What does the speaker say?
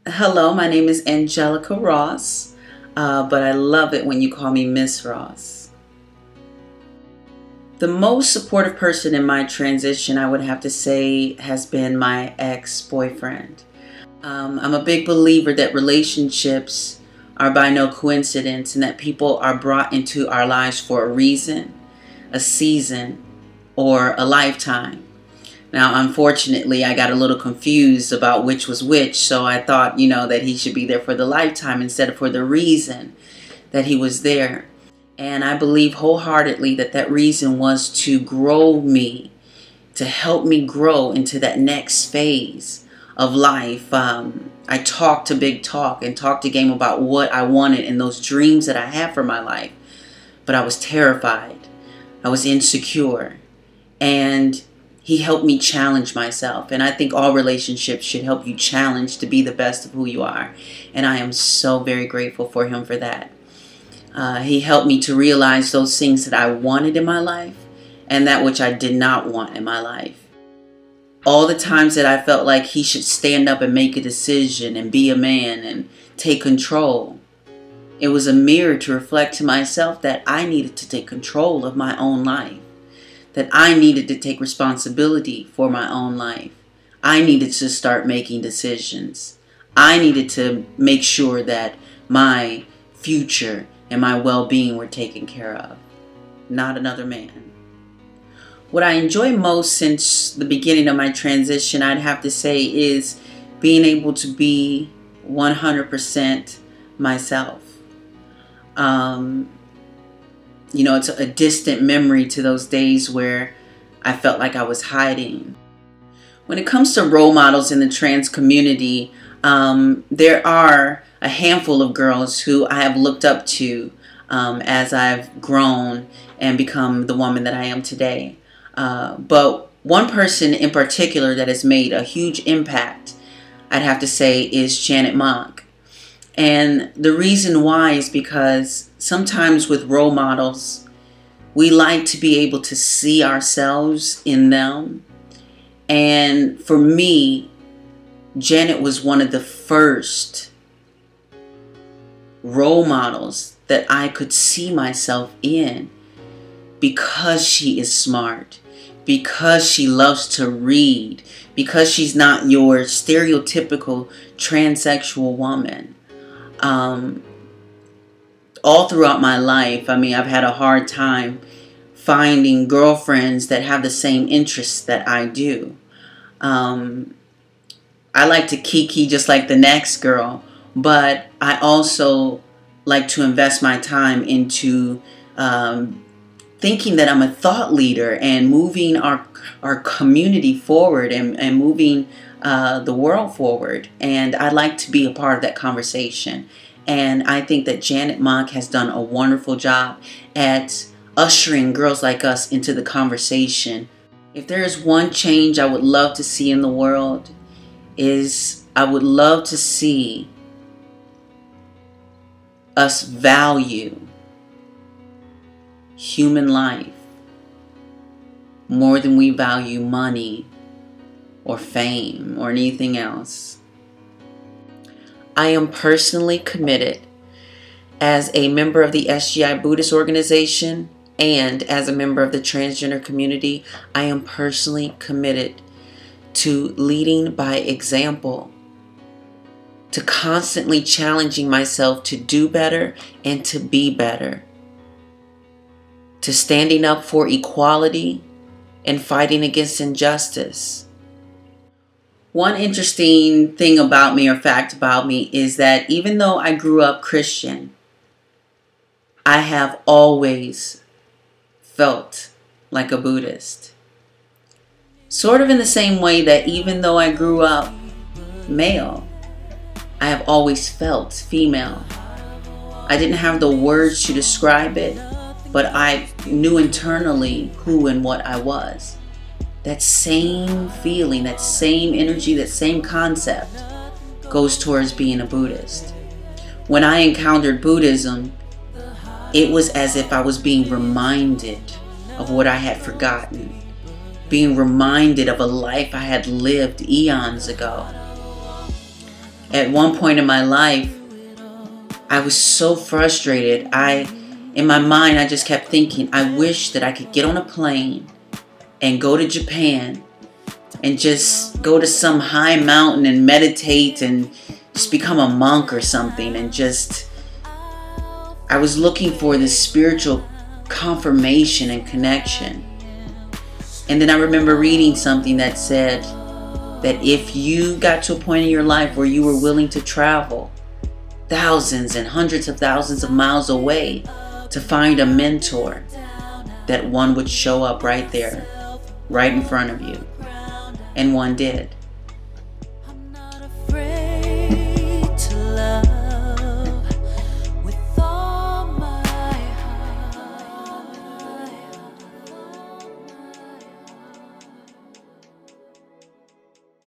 Hello, my name is Angelica Ross, but I love it when you call me Miss Ross. The most supportive person in my transition, I would have to say, has been my ex-boyfriend. I'm a big believer that relationships are by no coincidence and that people are brought into our lives for a reason, a season, or a lifetime. Now, unfortunately, I got a little confused about which was which, so I thought, that he should be there for the lifetime instead of for the reason that he was there. And I believe wholeheartedly that that reason was to grow me, to help me grow into that next phase of life. I talked a big talk and talked a game about what I wanted and those dreams that I had for my life, but I was terrified. I was insecure, and he helped me challenge myself. And I think all relationships should help you challenge to be the best of who you are. And I am so very grateful for him for that. He helped me to realize those things that I wanted in my life and that which I did not want in my life. All the times that I felt like he should stand up and make a decision and be a man and take control, it was a mirror to reflect to myself that I needed to take control of my own life. That I needed to take responsibility for my own life. I needed to start making decisions. I needed to make sure that my future and my well-being were taken care of, not another man. What I enjoy most since the beginning of my transition, I'd have to say, is being able to be 100% myself. It's a distant memory to those days where I felt like I was hiding. When it comes to role models in the trans community, there are a handful of girls who I have looked up to as I've grown and become the woman that I am today. But one person in particular that has made a huge impact, I'd have to say, is Janet Mock. And the reason why is because sometimes with role models, we like to be able to see ourselves in them. And for me, Janet was one of the first role models that I could see myself in, because she is smart, because she loves to read, because she's not your stereotypical transsexual woman. All throughout my life, I've had a hard time finding girlfriends that have the same interests that I do. I like to kiki just like the next girl, but I also like to invest my time into thinking that I'm a thought leader and moving our community forward and moving the world forward. And I like to be a part of that conversation. And I think that Janet Mock has done a wonderful job at ushering girls like us into the conversation. If there is one change I would love to see in the world, is I would love to see us value human life more than we value money or fame or anything else. I am personally committed as a member of the SGI Buddhist organization and as a member of the transgender community. I am personally committed to leading by example, to constantly challenging myself to do better and to be better, to standing up for equality and fighting against injustice. One interesting thing about me, or fact about me, is that even though I grew up Christian, I have always felt like a Buddhist. Sort of in the same way that even though I grew up male, I have always felt female. I didn't have the words to describe it, but I knew internally who and what I was. That same feeling, that same energy, that same concept goes towards being a Buddhist. When I encountered Buddhism, it was as if I was being reminded of what I had forgotten. being reminded of a life I had lived eons ago. At one point in my life, I was so frustrated. In my mind, I just kept thinking, I wish that I could get on a plane and go to Japan and just go to some high mountain and meditate and just become a monk or something. And I was looking for this spiritual confirmation and connection. And then I remember reading something that said that if you got to a point in your life where you were willing to travel thousands and hundreds of thousands of miles away to find a mentor, that one would show up right there, right in front of you. And one did.